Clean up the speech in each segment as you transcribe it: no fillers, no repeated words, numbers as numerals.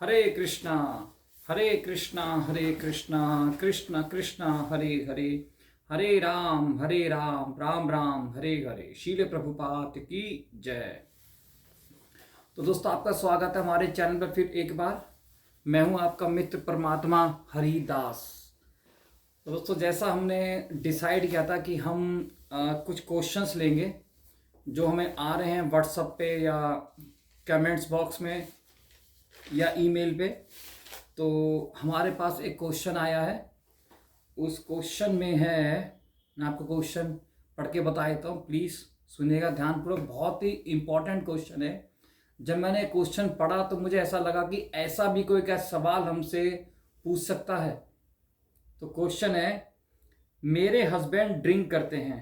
हरे कृष्णा हरे कृष्णा कृष्ण कृष्णा हरे हरे, हरे राम राम राम हरे हरे। शील प्रभुपाद की जय। तो दोस्तों, आपका स्वागत है हमारे चैनल पर फिर एक बार। मैं हूं आपका मित्र परमात्मा हरिदास। तो दोस्तों, जैसा हमने डिसाइड किया था कि हम कुछ क्वेश्चंस लेंगे जो हमें आ रहे हैं व्हाट्सएप पे या कमेंट्स बॉक्स में या ईमेल पे। तो हमारे पास एक क्वेश्चन आया है। उस क्वेश्चन में है, मैं आपको क्वेश्चन पढ़ के बता देता हूँ, प्लीज़ सुनिएगा ध्यानपूर्वक। बहुत ही इम्पोर्टेंट क्वेश्चन है। जब मैंने क्वेश्चन पढ़ा तो मुझे ऐसा लगा कि ऐसा भी कोई क्या सवाल हमसे पूछ सकता है। तो क्वेश्चन है, मेरे हस्बैंड ड्रिंक करते हैं,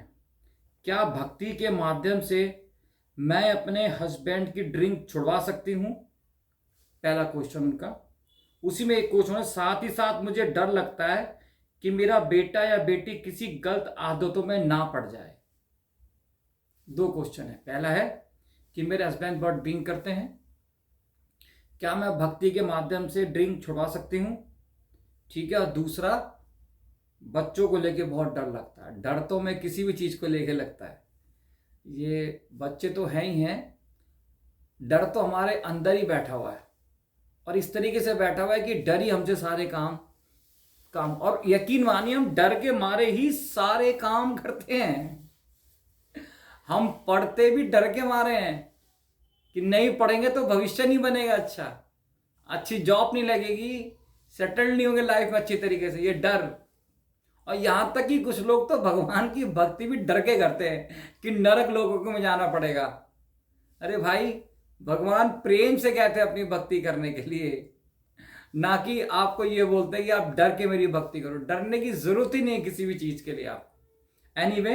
क्या भक्ति के माध्यम से मैं अपने हस्बैंड की ड्रिंक छुड़वा सकती हूँ? पहला क्वेश्चन उनका। उसी में एक क्वेश्चन है, साथ ही साथ मुझे डर लगता है कि मेरा बेटा या बेटी किसी गलत आदतों में ना पड़ जाए। दो क्वेश्चन है। पहला है कि मेरे हस्बैंड बहुत ड्रिंक करते हैं, क्या मैं भक्ति के माध्यम से ड्रिंक छुड़वा सकती हूँ? ठीक है। और दूसरा, बच्चों को लेके बहुत डर लगता है। डर तो मैं किसी भी चीज़ को लेके लगता है, ये बच्चे तो हैं ही हैं, डर तो हमारे अंदर ही बैठा हुआ है। और इस तरीके से बैठा हुआ है कि डर ही हमसे सारे काम और यकीन मानिए, हम डर के मारे ही सारे काम करते हैं। हम पढ़ते भी डर के मारे हैं कि नहीं पढ़ेंगे तो भविष्य नहीं बनेगा, अच्छी जॉब नहीं लगेगी, सेटल नहीं होंगे लाइफ में अच्छी तरीके से, ये डर। और यहां तक कि कुछ लोग तो भगवान की भक्ति भी डर के करते हैं कि नरक लोगों को में जाना पड़ेगा। अरे भाई, भगवान प्रेम से कहते हैं अपनी भक्ति करने के लिए, ना कि आपको ये बोलते हैं कि आप डर के मेरी भक्ति करो। डरने की जरूरत ही नहीं है किसी भी चीज के लिए आपको। एनीवे,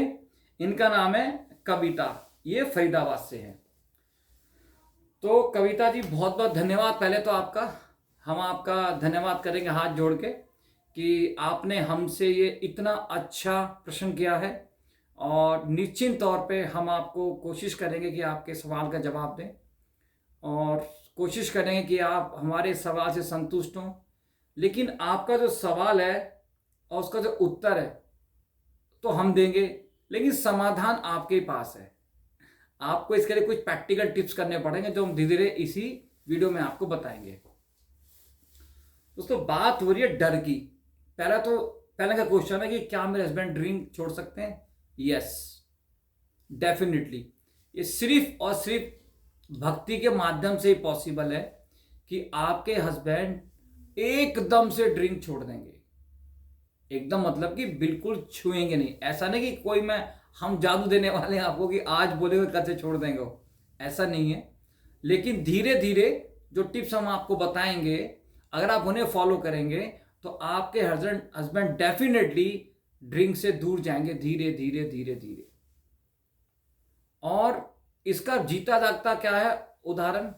इनका नाम है कविता, ये फरीदाबाद से है। तो कविता जी, बहुत बहुत धन्यवाद पहले तो आपका। हम आपका धन्यवाद करेंगे हाथ जोड़ के कि आपने हमसे ये इतना अच्छा प्रश्न किया है। और निश्चित तौर पे हम आपको कोशिश करेंगे कि आपके सवाल का जवाब दें, और कोशिश करेंगे कि आप हमारे सवाल से संतुष्ट हों। लेकिन आपका जो सवाल है और उसका जो उत्तर है तो हम देंगे, लेकिन समाधान आपके पास है। आपको इसके लिए कुछ प्रैक्टिकल टिप्स करने पड़ेंगे जो हम धीरे धीरे इसी वीडियो में आपको बताएंगे। दोस्तों, बात हो रही है डर की। पहले का क्वेश्चन है कि क्या मेरे हस्बैंड ड्रिंक छोड़ सकते हैं? Yes, definitely. ये सिर्फ और सिर्फ भक्ति के माध्यम से ही पॉसिबल है कि आपके हस्बैंड एकदम से ड्रिंक छोड़ देंगे। एकदम मतलब कि बिल्कुल छुएंगे नहीं। ऐसा नहीं कि कोई हम जादू देने वाले हैं आपको कि आज बोलेंगे कल से छोड़ देंगे, ऐसा नहीं है। लेकिन धीरे धीरे जो टिप्स हम आपको बताएंगे, अगर आप उन्हें फॉलो करेंगे तो आपके हस्बैंड डेफिनेटली ड्रिंक से दूर जाएंगे, धीरे धीरे धीरे धीरे। और इसका जीता जागता क्या है उदाहरण,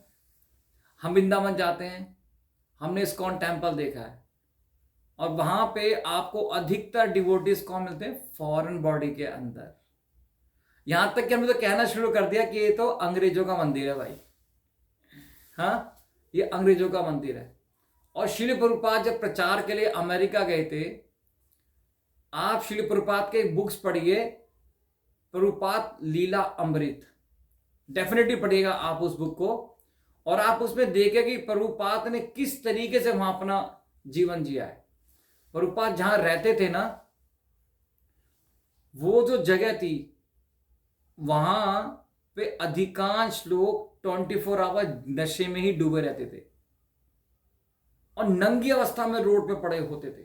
हम वृंदावन जाते हैं, हमने इस्कॉन टेम्पल देखा है, और वहां पे आपको अधिकतर डिवोटीज कौन मिलते हैं? फॉरेन बॉडी के अंदर। यहां तक कि हमने तो कहना शुरू कर दिया कि ये तो अंग्रेजों का मंदिर है भाई। हाँ, ये अंग्रेजों का मंदिर है। और श्रील प्रभुपाद जब प्रचार के लिए अमेरिका गए थे, आप श्रील प्रभुपाद के बुक्स पढ़िए, प्रभुपाद लीला अमृत, डेफिनेटली पढ़िएगा आप उस बुक को, और आप उसमें देखें कि प्रभुपाद ने किस तरीके से वहां अपना जीवन जिया है। प्रभुपाद जहां रहते थे ना, वो जो जगह थी, वहां पे अधिकांश लोग 24 आवर नशे में ही डूबे रहते थे और नंगी अवस्था में रोड पे पड़े होते थे।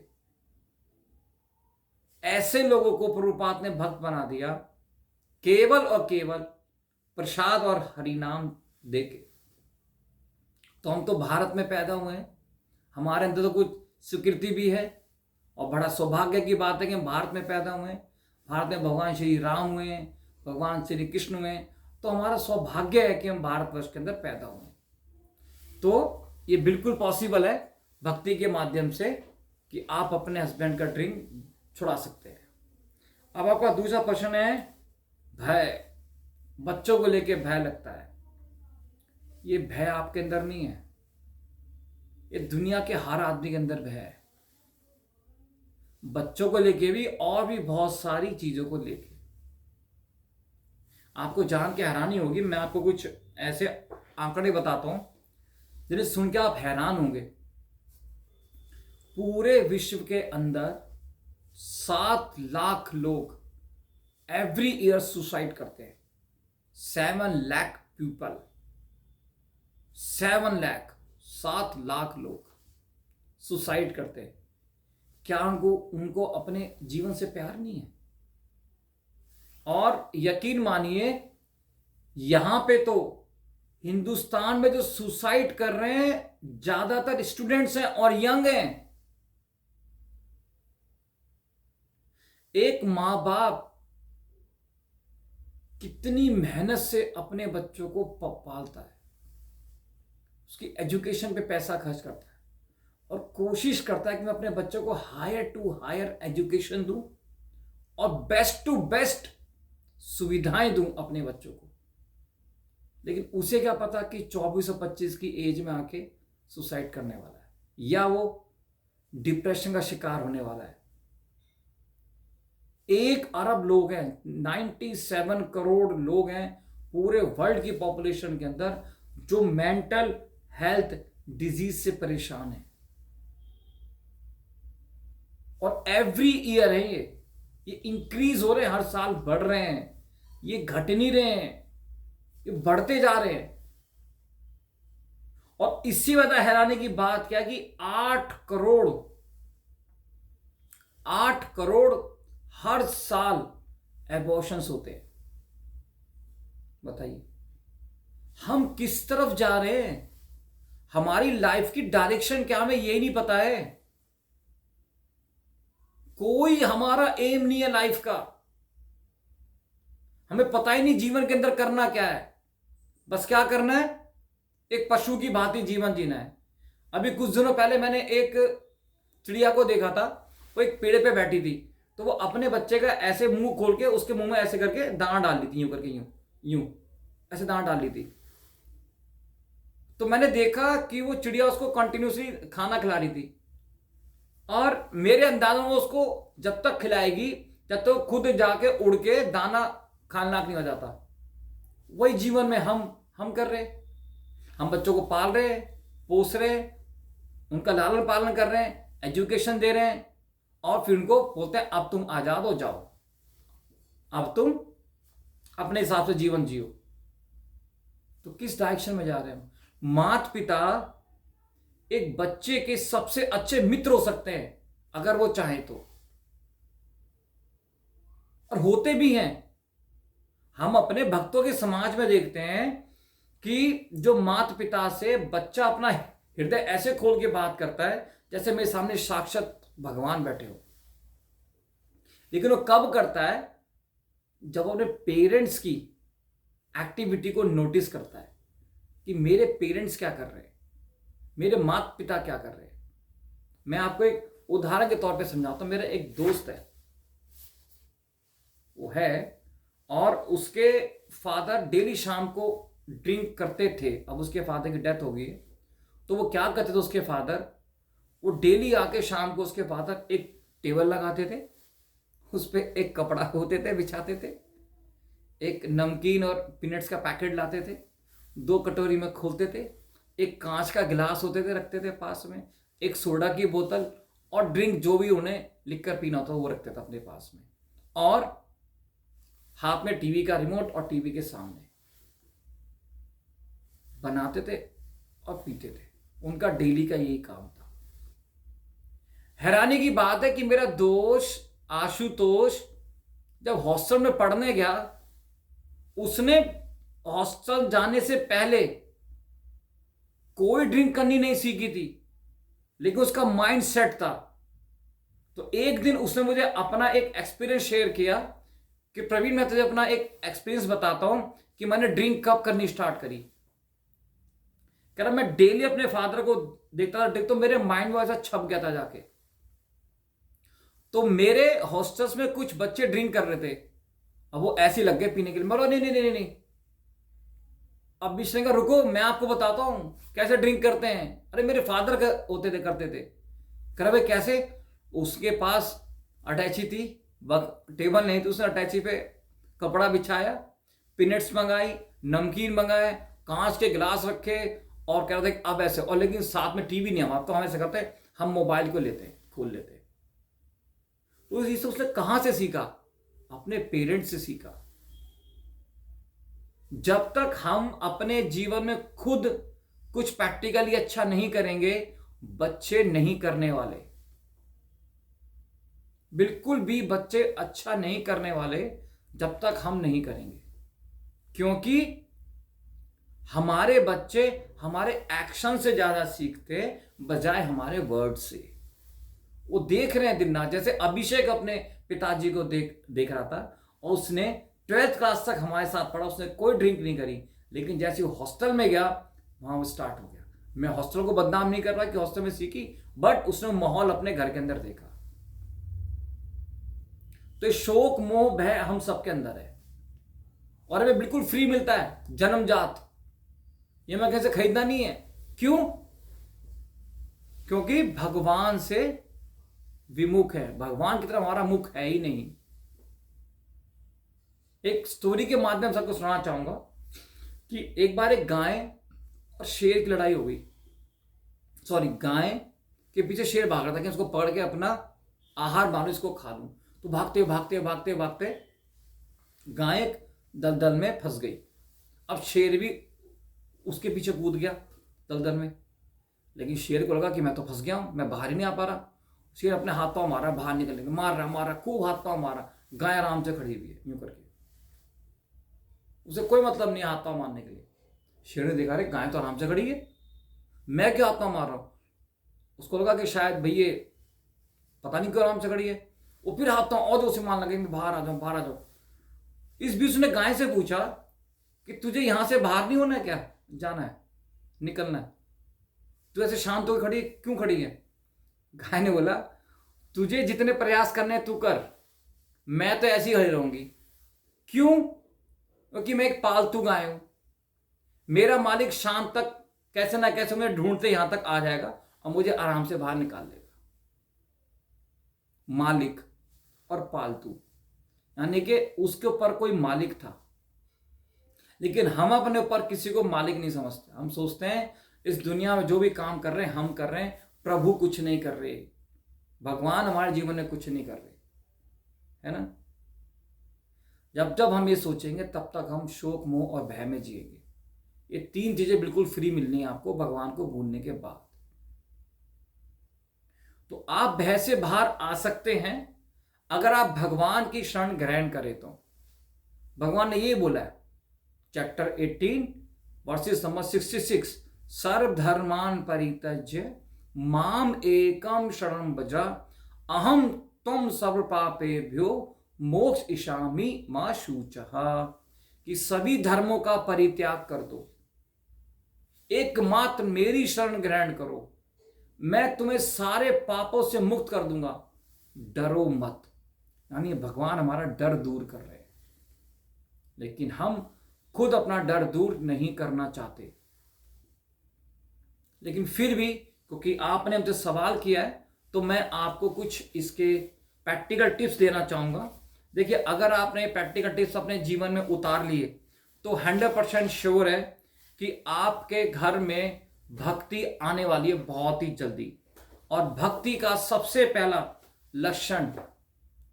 ऐसे लोगों को प्रभुपाद ने भक्त बना दिया, केवल और केवल प्रसाद और हरिनाम देके। तो हम तो भारत में पैदा हुए हैं, हमारे अंदर तो कुछ स्वीकृति भी है, और बड़ा सौभाग्य की बात है कि हम भारत में पैदा हुए हैं। भारत में भगवान श्री राम हुए, भगवान श्री कृष्ण हुए, तो हमारा सौभाग्य है कि हम भारतवर्ष के अंदर पैदा हुए। तो ये बिल्कुल पॉसिबल है भक्ति के माध्यम से कि आप अपने हस्बैंड का ड्रिंक छुड़ा सकते हैं। अब आपका दूसरा प्रश्न है भय, बच्चों को लेके भय लगता है। ये भय आपके अंदर नहीं है, ये दुनिया के हर आदमी के अंदर भय है, बच्चों को लेके भी और भी बहुत सारी चीजों को लेके। आपको जान के हैरानी होगी, मैं आपको कुछ ऐसे आंकड़े बताता हूं जिन्हें सुन के आप हैरान होंगे। पूरे विश्व के अंदर 7 लाख लोग एवरी ईयर सुसाइड करते हैं। 7 लाख पीपल, 7 लाख लोग सुसाइड करते हैं। क्या उनको अपने जीवन से प्यार नहीं है? और यकीन मानिए, यहां पे तो हिंदुस्तान में जो सुसाइड कर रहे हैं ज्यादातर स्टूडेंट्स हैं और यंग हैं। एक मां बाप कितनी मेहनत से अपने बच्चों को पालता है, उसकी एजुकेशन पे पैसा खर्च करता है और कोशिश करता है कि मैं अपने बच्चों को हायर टू हायर एजुकेशन दूं और बेस्ट टू बेस्ट सुविधाएं दूं अपने बच्चों को। लेकिन उसे क्या पता कि 24 और 25 की एज में आके सुसाइड करने वाला है या वो डिप्रेशन का शिकार होने वाला है। 1 अरब लोग हैं, 97 करोड़ लोग हैं पूरे वर्ल्ड की पॉपुलेशन के अंदर जो मेंटल हेल्थ डिजीज से परेशान है। और एवरी ईयर है ये इंक्रीज हो रहे हैं, हर साल बढ़ रहे हैं, ये घट नहीं रहे हैं, ये बढ़ते जा रहे हैं। और इससे ज्यादा हैरानी की बात क्या कि 8 करोड़ हर साल एबॉर्शंस होते हैं। बताइए हम किस तरफ जा रहे हैं? हमारी लाइफ की डायरेक्शन क्या, हमें यही नहीं पता है। कोई हमारा एम नहीं है लाइफ का, हमें पता ही नहीं जीवन के अंदर करना क्या है। बस क्या करना है, एक पशु की भांति जीवन जीना है। अभी कुछ दिनों पहले मैंने एक चिड़िया को देखा था, वो एक पेड़ पे बैठी थी, तो वो अपने बच्चे का ऐसे मुंह खोल के उसके मुंह में ऐसे करके दाना डाल ली थी, यूं करके, यूं ऐसे दाना डाल ली थी। तो मैंने देखा कि वो चिड़िया उसको कंटिन्यूसली खाना खिला रही थी और मेरे अंदाजों में उसको जब तक खिलाएगी जब तक खुद जाके उड़ के दाना खाना नहीं हो जाता। वही जीवन में हम कर रहे, हम बच्चों को पाल रहे, पोस रहे, उनका लालन पालन कर रहे हैं, एजुकेशन दे रहे हैं और फिर उनको बोलते हैं अब तुम आजाद हो जाओ, अब तुम अपने हिसाब से जीवन जियो। तो किस डायरेक्शन में जा रहे हैं? माता पिता एक बच्चे के सबसे अच्छे मित्र हो सकते हैं अगर वो चाहे तो, और होते भी हैं। हम अपने भक्तों के समाज में देखते हैं कि जो माता पिता से बच्चा अपना हृदय ऐसे खोल के बात करता है जैसे मेरे सामने साक्षात भगवान बैठे हो। लेकिन वो कब करता है? जब वो अपने पेरेंट्स की एक्टिविटी को नोटिस करता है कि मेरे पेरेंट्स क्या कर रहे हैं, मेरे माता पिता क्या कर रहे हैं। मैं आपको एक उदाहरण के तौर पे समझाता हूं। मेरा एक दोस्त है, वो है और उसके फादर डेली शाम को ड्रिंक करते थे। अब उसके फादर की डेथ हो गई, तो वो क्या करते थे उसके फादर, वो डेली आके शाम को उसके फादर एक टेबल लगाते थे, उस पर एक कपड़ा होते थे, बिछाते थे, एक नमकीन और पीनट्स का पैकेट लाते थे, 2 कटोरी में खोलते थे, एक कांच का गिलास होते थे रखते थे पास में, एक सोडा की बोतल और ड्रिंक जो भी उन्हें लिखकर पीना होता वो रखते थे अपने पास में, और हाथ में टीवी का रिमोट और टीवी के सामने बनाते थे और पीते थे। उनका डेली का यही काम था। हैरानी की बात है कि मेरा दोस्त आशुतोष जब हॉस्टल में पढ़ने गया, उसने हॉस्टल जाने से पहले कोई ड्रिंक करनी नहीं सीखी थी, लेकिन उसका माइंड सेट था। तो एक दिन उसने मुझे अपना एक एक्सपीरियंस शेयर किया कि प्रवीण, मैं तुझे अपना एक एक्सपीरियंस बताता हूं कि मैंने ड्रिंक कब करनी स्टार्ट करी। कह रहा मैं डेली अपने फादर को देखता था, तो मेरे माइंड में ऐसा छप गया था जाके। तो मेरे हॉस्टल्स में कुछ बच्चे ड्रिंक कर रहे थे, अब वो ऐसे लग गए पीने के लिए। मरो नहीं नहीं नहीं नहीं, अब विष्णु का रुको, मैं आपको बताता हूं कैसे ड्रिंक करते हैं। अरे मेरे फादर होते थे, करते थे। कर भाई कैसे? उसके पास अटैची थी, टेबल नहीं थी, उसने अटैची पे कपड़ा बिछाया, पीनट्स मंगाई, नमकीन मंगाए, कांच के गिलास रखे और कह रहे थे अब ऐसे। और लेकिन साथ में टीवी नहीं, हम तो हम ऐसे करते, हम मोबाइल को लेते खोल लेते। तो इसे उसने कहां से सीखा? अपने पेरेंट्स से सीखा। जब तक हम अपने जीवन में खुद कुछ प्रैक्टिकली अच्छा नहीं करेंगे, बच्चे नहीं करने वाले, बिल्कुल भी बच्चे अच्छा नहीं करने वाले जब तक हम नहीं करेंगे। क्योंकि हमारे बच्चे हमारे एक्शन से ज्यादा सीखते बजाय हमारे वर्ड से। वो देख रहे हैं दिन रात। जैसे अभिषेक अपने पिताजी को देख रहा था और उसने 12th क्लास तक हमारे साथ पढ़ा, उसने कोई ड्रिंक नहीं करी। लेकिन जैसे वो हॉस्टल में गया, वहां वो स्टार्ट हो गया। मैं हॉस्टल को बदनाम नहीं कर रहा कि हॉस्टल में सीखी, बट उसने माहौल अपने घर के अंदर देखा। तो शोक मोह भय हम सबके अंदर है और हमें बिल्कुल फ्री मिलता है, जन्मजात। ये मैं कैसे खरीदना नहीं है। क्यों? क्योंकि भगवान से विमुख है, भगवान की तरफ हमारा मुख है ही नहीं। एक स्टोरी के माध्यम से आपको सुनाना चाहूंगा कि एक बार एक गाय और शेर की लड़ाई हो गई। सॉरी, गाय के पीछे शेर भाग रहा था कि उसको पकड़ के अपना आहार मानो, इसको खा लूं। तो भागते भागते भागते भागते गाय दलदल में फंस गई। अब शेर भी उसके पीछे कूद गया दलदल में। लेकिन शेर को लगा कि मैं तो फंस गया हूं, मैं बाहर ही नहीं आ पा रहा। शेर अपने हाथ पांव मारा, बाहर निकलने के, मार रहा खूब हाथ पांव मारा। गाय आराम से खड़ी हुई है यूं करके, उसे कोई मतलब नहीं हाथ पांव मारने के लिए। शेर ने देखा, रे गाय तो आराम से खड़ी है, मैं क्यों हाथ पांव मार रहा हूं? उसको लगा कि शायद भैया पता नहीं क्यों आराम से खड़ी है। वो फिर हाथ पांव और उसे मारने लगे, बाहर आ जाओ, बाहर आ जाओ। इस बीच उसने गाय से पूछा कि तुझे यहां से बाहर नहीं होना है क्या? जाना है, निकलना है? तू ऐसे शांत होकर खड़ी क्यों खड़ी है? गाय ने बोला, तुझे जितने प्रयास करने हैं तू कर, मैं तो ऐसी खड़ी रहूंगी। क्यों? क्योंकि मैं एक पालतू गाय हूं। मेरा मालिक शाम तक कैसे ना कैसे मुझे ढूंढते यहां तक आ जाएगा और मुझे आराम से बाहर निकाल देगा। मालिक और पालतू, यानी कि उसके ऊपर कोई मालिक था। लेकिन हम अपने ऊपर किसी को मालिक नहीं समझते। हम सोचते हैं इस दुनिया में जो भी काम कर रहे हैं हम कर रहे हैं, प्रभु कुछ नहीं कर रहे, भगवान हमारे जीवन में कुछ नहीं कर रहे, है ना। जब जब हम ये सोचेंगे तब तक हम शोक मोह और भय में जिएंगे। ये 3 चीजें बिल्कुल फ्री मिलनी है आपको भगवान को भूलने के बाद। तो आप भय से बाहर आ सकते हैं अगर आप भगवान की शरण ग्रहण करें। तो भगवान ने ये बोला है, चैप्टर 18 वर्सेस नंबर 66, सर्वधर्मान परित्यज्य माम एकम शरणं व्रज अहम त्वं सर्व पापेभ्यो मोक्ष इष्यामि मा शुचः। कि सभी धर्मों का परित्याग कर दो, एकमात्र मेरी शरण ग्रहण करो, मैं तुम्हें सारे पापों से मुक्त कर दूंगा, डरो मत। यानी भगवान हमारा डर दूर कर रहे हैं। लेकिन हम खुद अपना डर दूर नहीं करना चाहते। लेकिन फिर भी क्योंकि आपने हमसे सवाल किया है तो मैं आपको कुछ इसके प्रैक्टिकल टिप्स देना चाहूंगा। देखिए, अगर आपने प्रैक्टिकल टिप्स अपने जीवन में उतार लिए तो 100% श्योर है कि आपके घर में भक्ति आने वाली है बहुत ही जल्दी। और भक्ति का सबसे पहला लक्षण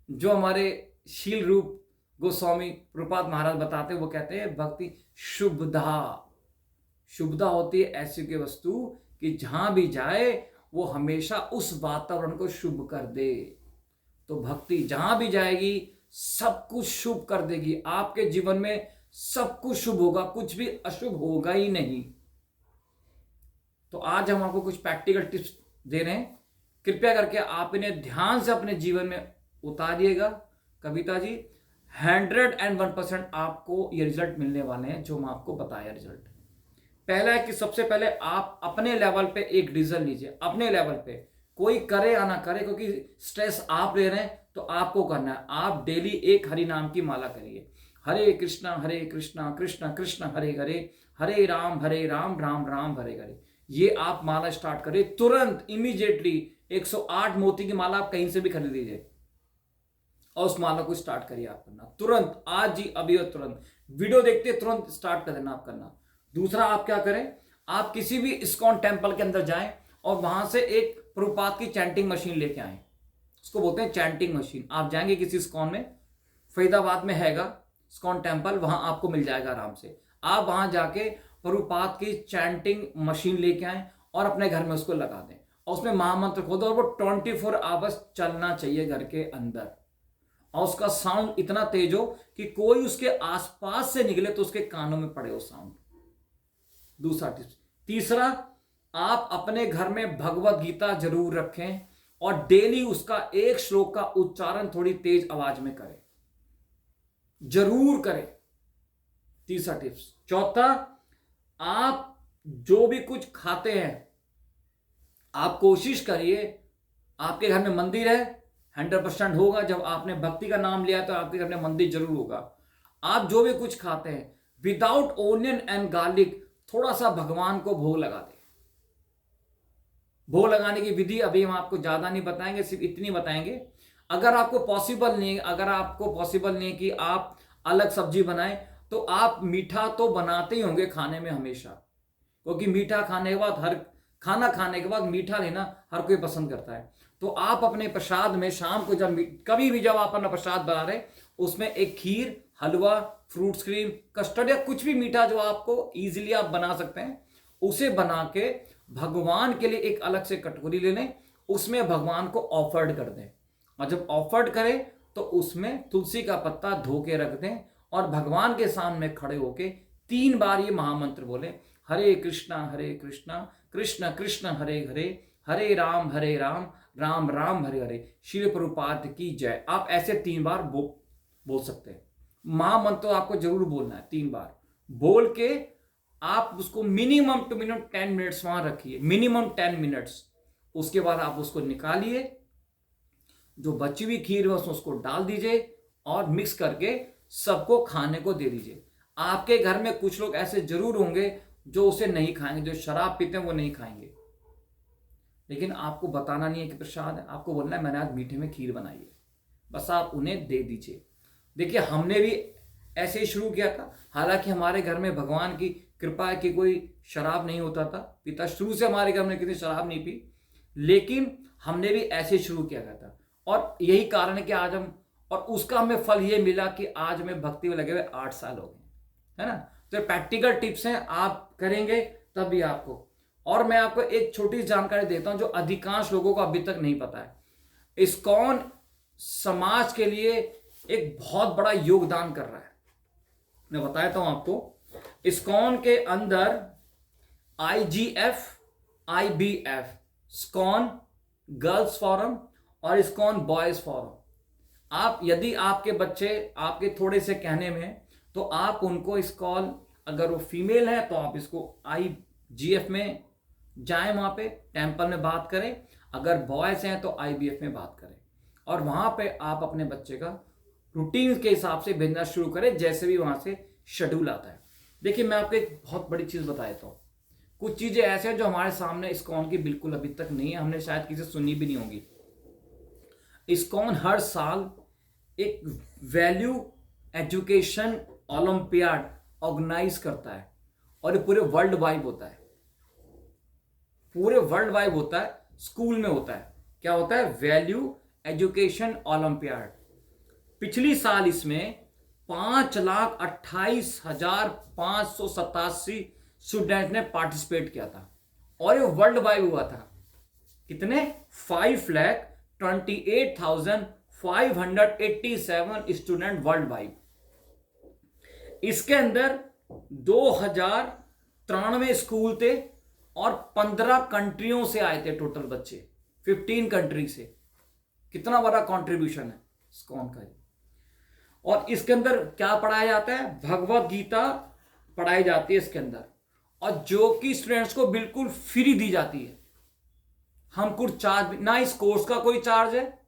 जो हमारे शील रूप गोस्वामी प्रभुपाद महाराज बताते हैं, वो कहते हैं भक्ति शुभदा। शुभदा होती है ऐसी की वस्तु कि जहां भी जाए वो हमेशा उस वातावरण को शुभ कर दे। तो भक्ति जहां भी जाएगी सब कुछ शुभ कर देगी। आपके जीवन में सब कुछ शुभ होगा, कुछ भी अशुभ होगा ही नहीं। तो आज हम आपको कुछ प्रैक्टिकल टिप्स दे रहे हैं, कृपया करके आप इन्हें ध्यान से अपने जीवन में उतारिएगा। कविता जी, 101% आपको ये रिजल्ट मिलने वाले हैं जो मैं आपको बताया रिजल्ट। पहला है कि सबसे पहले आप अपने लेवल पे एक डिसीजन लीजिए, अपने लेवल पे, कोई करे या ना करे, क्योंकि स्ट्रेस आप ले रहे हैं तो आपको करना है। आप डेली एक हरि नाम की माला करिए। हरे कृष्णा कृष्ण कृष्ण हरे हरे, हरे राम राम राम हरे हरे। ये आप माला स्टार्ट करें तुरंत, इमीडिएटली। 108 मोती की माला आप कहीं से भी खरीद लीजिए और उस माला को स्टार्ट करिए आप करना तुरंत, आज ही, अभी और तुरंत। वीडियो देखते तुरंत स्टार्ट कर देना आप करना। दूसरा, आप क्या करें, आप किसी भी इस्कॉन टेम्पल के अंदर जाएं और वहां से एक प्रभुपाद की चैंटिंग मशीन लेके आए। उसको बोलते हैं चैंटिंग मशीन। आप जाएंगे किसी इस्कॉन में, फरीदाबाद में हैगा इस्कॉन टेम्पल, वहां आपको मिल जाएगा आराम से। आप वहां जाके प्रभुपाद की चैंटिंग मशीन लेके आए और अपने घर में उसको लगा दें और उसमें महामंत्र खोदो और वो 24 आवर्स चलना चाहिए घर के अंदर। और उसका साउंड इतना तेज हो कि कोई उसके आसपास से निकले तो उसके कानों में पड़े वो साउंड। दूसरा टिप्स। तीसरा, आप अपने घर में भगवत गीता जरूर रखें और डेली उसका एक श्लोक का उच्चारण थोड़ी तेज आवाज में करें, जरूर करें। तीसरा टिप्स। चौथा, आप जो भी कुछ खाते हैं, आप कोशिश करिए, आपके घर में मंदिर है, 100% होगा। जब आपने भक्ति का नाम लिया तो आपके घर में मंदिर जरूर होगा। आप जो भी कुछ खाते हैं, विदाउट ओनियन एंड गार्लिक थोड़ा सा भगवान को भोग लगा दें। भोग लगाने की विधि अभी हम आपको ज्यादा नहीं बताएंगे, सिर्फ इतनी बताएंगे। अगर आपको पॉसिबल नहीं कि आप अलग सब्जी बनाएं, तो आप मीठा तो बनाते ही होंगे खाने में हमेशा, क्योंकि मीठा खाने के बाद खाना खाने के बाद मीठा लेना हर कोई पसंद करता है। तो आप अपने प्रसाद में शाम को कभी भी जब आप अपना प्रसाद बना रहे, उसमें एक खीर, हलवा, फ्रूट्स क्रीम, कस्टर्ड या कुछ भी मीठा जो आपको इजीली आप बना सकते हैं, उसे बना के भगवान के लिए एक अलग से कटोरी ले लें, उसमें भगवान को ऑफर्ड कर दें। और जब ऑफर्ड करें तो उसमें तुलसी का पत्ता धो के रख दें और भगवान के सामने खड़े होके 3 बार ये महामंत्र बोले, हरे कृष्णा कृष्ण कृष्ण हरे हरे, हरे राम राम राम हरे हरे। श्री प्रभुपाद की जय। आप ऐसे 3 बार बोल सकते हैं। महामंत्र तो आपको जरूर बोलना है 3 बार। बोल के आप उसको मिनिमम टू मिनिमम 10 मिनट्स वहां रखिए, मिनिमम 10 मिनट्स। उसके बाद आप उसको निकालिए, जो बची हुई खीर है उसको डाल दीजिए और मिक्स करके सबको खाने को दे दीजिए। आपके घर में कुछ लोग ऐसे जरूर होंगे जो उसे नहीं खाएंगे, जो शराब पीते हैं वो नहीं खाएंगे, लेकिन आपको बताना नहीं है कि प्रसाद है, आपको बोलना है मैंने आज मीठे में खीर बनाई है, बस आप उन्हें दे दीजिए। देखिए, हमने भी ऐसे ही शुरू किया था। हालांकि हमारे घर में भगवान की कृपा है कि कोई शराब नहीं होता था पिता, शुरू से हमारे घर में किसी शराब नहीं पी, लेकिन हमने भी ऐसे शुरू किया गया था। और यही कारण है कि आज हम, और उसका हमें फल ये मिला कि आज हमें भक्ति में लगे हुए 8 साल हो गए, है ना। तो प्रैक्टिकल टिप्स हैं, आप करेंगे तभी आपको। और मैं आपको एक छोटी जानकारी देता हूं जो अधिकांश लोगों को अभी तक नहीं पता है। इस्कॉन समाज के लिए एक बहुत बड़ा योगदान कर रहा है। मैं बताता हूं आपको। इस्कॉन के अंदर IGF, IBF, ISKCON girls forum और इस्कॉन बॉयज फोरम। आप, यदि आपके बच्चे आपके थोड़े से कहने में हैं, तो आप उनको इस्कॉन, अगर वो फीमेल है तो आप इसको IGF में जाएं, वहां पे टेम्पल में बात करें। अगर बॉयज हैं तो IBF में बात करें और वहां पे आप अपने बच्चे का रूटीन के हिसाब से भेजना शुरू करें, जैसे भी वहां से शेड्यूल आता है। देखिए, मैं आपको एक बहुत बड़ी चीज बता देता हूँ। कुछ चीजें ऐसे हैं जो हमारे सामने इस्कॉन की बिल्कुल अभी तक नहीं है, हमने शायद किसी से सुनी भी नहीं होगी। इस्कॉन हर साल एक वैल्यू एजुकेशन ओलंपियाड ऑर्गेनाइज करता है और ये पूरे वर्ल्ड वाइड होता है, पूरे वर्ल्ड वाइड होता है। स्कूल में होता है, क्या होता है, वैल्यू एजुकेशन ओलंपियाड। पिछली साल इसमें 5,28,587 स्टूडेंट ने पार्टिसिपेट किया था और ये वर्ल्ड वाइड हुआ था। कितने, 5,28,587 स्टूडेंट वर्ल्ड वाइड। इसके अंदर 2,093 स्कूल थे और 15 कंट्रियों से आए थे टोटल बच्चे, 15 कंट्री से। कितना बड़ा कंट्रीब्यूशन है इस्कॉन का। और इसके अंदर क्या पढ़ाया जाता है, भगवत गीता पढ़ाई जाती है इसके अंदर, और जो कि स्टूडेंट्स को बिल्कुल फ्री दी जाती है। हम कुछ चार्ज, ना इस कोर्स का कोई चार्ज है,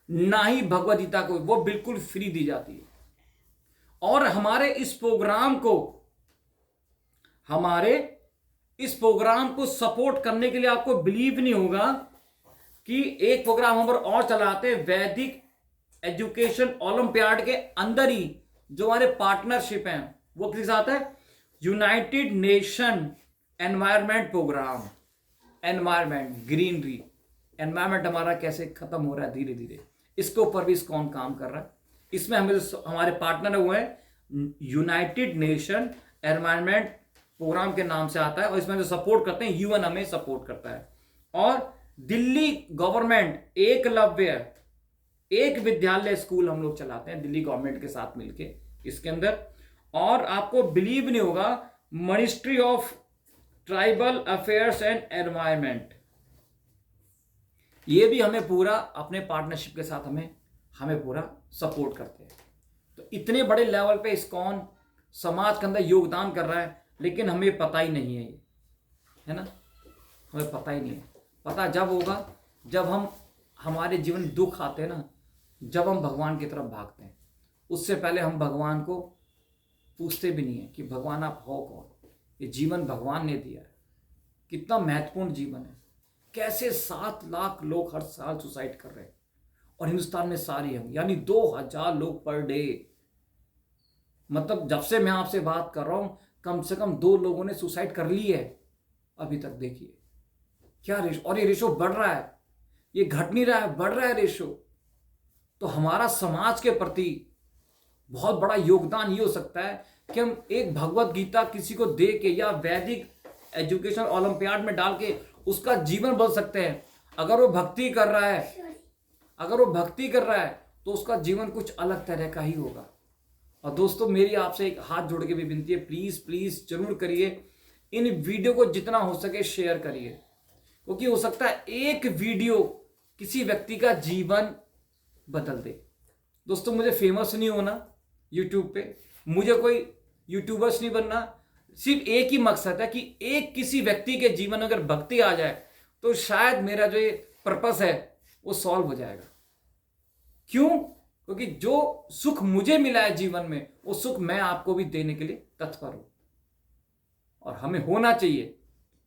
ना ही भगवत गीता को, वो बिल्कुल फ्री दी जाती है। और हमारे इस प्रोग्राम को सपोर्ट करने के लिए आपको बिलीव नहीं होगा कि एक प्रोग्राम हम और चलाते हैं वैदिक एजुकेशन ओलंपियाड के अंदर ही। जो हमारे पार्टनरशिप हैं वो किसके साथ है? United Nation Environment Programme. Environment, greenery, environment हमारा कैसे खत्म हो रहा है धीरे धीरे, इसके ऊपर भी इस्कॉन काम कर रहा है। इसमें हमें हमारे पार्टनर हुए हैं यूनाइटेड नेशन एनवायरमेंट प्रोग्राम के नाम से आता है, और इसमें जो सपोर्ट करते हैं यूएन हमें सपोर्ट करता है। और दिल्ली गवर्नमेंट एकलव्य एक विद्यालय स्कूल हम लोग चलाते हैं दिल्ली गवर्नमेंट के साथ मिलके इसके अंदर। और आपको बिलीव नहीं होगा, ministry of tribal affairs and environment, ये भी हमें पूरा अपने पार्टनरशिप के साथ हमें पूरा सपोर्ट करते हैं। तो इतने बड़े लेवल पे इस्कॉन समाज के अंदर योगदान कर रहा है, लेकिन हमें पता ही नहीं है ये, है ना, हमें पता ही नहीं है। पता जब होगा जब हमारे जीवन में दुख आते हैं ना, जब हम भगवान की तरफ भागते हैं। उससे पहले हम भगवान को पूछते भी नहीं है कि भगवान आप हो कौन। ये जीवन भगवान ने दिया है, कितना महत्वपूर्ण जीवन है। कैसे 7 लाख लोग हर साल सुसाइड कर रहे हैं, और हिंदुस्तान में सारी हम यानी 2000 लोग पर डे। मतलब जब से मैं आपसे बात कर रहा हूं कम से कम 2 लोगों ने सुसाइड कर ली है अभी तक। देखिए क्या रेशो, और ये रेशो बढ़ रहा है, ये घट नहीं रहा है, बढ़ रहा है रेशो। तो हमारा समाज के प्रति बहुत बड़ा योगदान ये हो सकता है कि हम एक भगवत गीता किसी को दे के या वैदिक एजुकेशन ओलंपियाड में डाल के उसका जीवन बदल सकते हैं। अगर वो भक्ति कर रहा है तो उसका जीवन कुछ अलग तरह का ही होगा। और दोस्तों मेरी आपसे एक हाथ जोड़ के भी विनती है, प्लीज प्लीज जरूर करिए, इन वीडियो को जितना हो सके शेयर करिए, क्योंकि हो सकता है एक वीडियो किसी व्यक्ति का जीवन बदल दे। दोस्तों मुझे फेमस नहीं होना यूट्यूब पे, मुझे कोई यूट्यूबर्स नहीं बनना, सिर्फ एक ही मकसद है कि एक किसी व्यक्ति के जीवन में अगर भक्ति आ जाए तो शायद मेरा जो ये पर्पस है वो सॉल्व हो जाएगा। क्यों? क्योंकि जो सुख मुझे मिला है जीवन में वो सुख मैं आपको भी देने के लिए तत्पर हूं, और हमें होना चाहिए।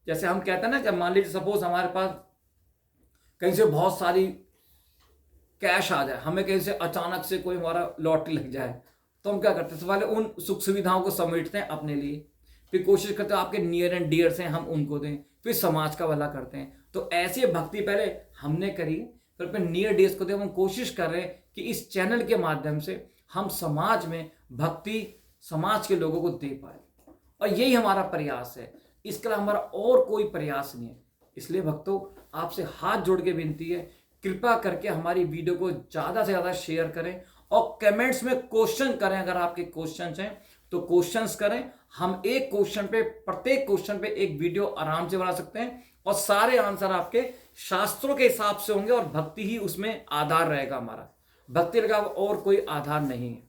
जैसे हम कहते हैं ना, जब मान लीजिए सपोज हमारे पास कहीं से बहुत सारी कैश आ जाए, हमें कहीं से अचानक से कोई हमारा लॉटरी लग जाए, तो हम क्या करते हैं? सबसे पहले उन सुख सुविधाओं को समेटते हैं अपने लिए, फिर कोशिश करते हैं आपके नियर एंड डियर हैं हम उनको दें, फिर समाज का भला करते हैं। तो ऐसी भक्ति पहले हमने करी, फिर अपने नियर डियर्स को दें। हम कोशिश कर रहे हैं कि इस चैनल के माध्यम से हम समाज में भक्ति समाज के लोगों को दे पाए, और यही हमारा प्रयास है। इसके अलावा हमारा और कोई प्रयास नहीं है। इसलिए भक्तों आपसे हाथ जोड़ के विनती है, कृपा करके हमारी वीडियो को ज़्यादा से ज़्यादा शेयर करें, और कमेंट्स में क्वेश्चन करें। अगर आपके क्वेश्चंस हैं तो क्वेश्चंस करें। हम एक क्वेश्चन पे, प्रत्येक क्वेश्चन पे एक वीडियो आराम से बना सकते हैं, और सारे आंसर आपके शास्त्रों के हिसाब से होंगे, और भक्ति ही उसमें आधार रहेगा हमारा। भक्ति लगा और कोई आधार नहीं है।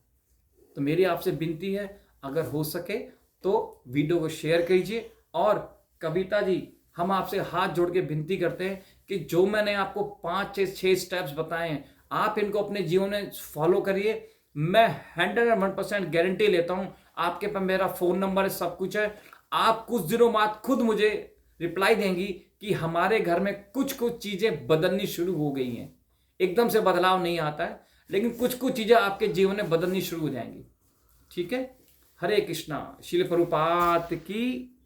तो मेरी आपसे विनती है, अगर हो सके तो वीडियो को शेयर कीजिए। और कविता जी, हम आपसे हाथ जोड़ के विनती करते हैं कि जो मैंने आपको 5-6 स्टेप्स बताए हैं, आप इनको अपने जीवन में फॉलो करिए। मैं 101% गारंटी लेता हूं, आपके पास मेरा फोन नंबर है, सब कुछ है। आप कुछ दिनों बाद खुद मुझे रिप्लाई देंगी कि हमारे घर में कुछ कुछ चीजें बदलनी शुरू हो गई हैं। एकदम से बदलाव नहीं आता है, लेकिन कुछ कुछ चीजें आपके जीवन में बदलनी शुरू हो जाएंगी। ठीक है? हरे कृष्णा। श्रील प्रभुपाद की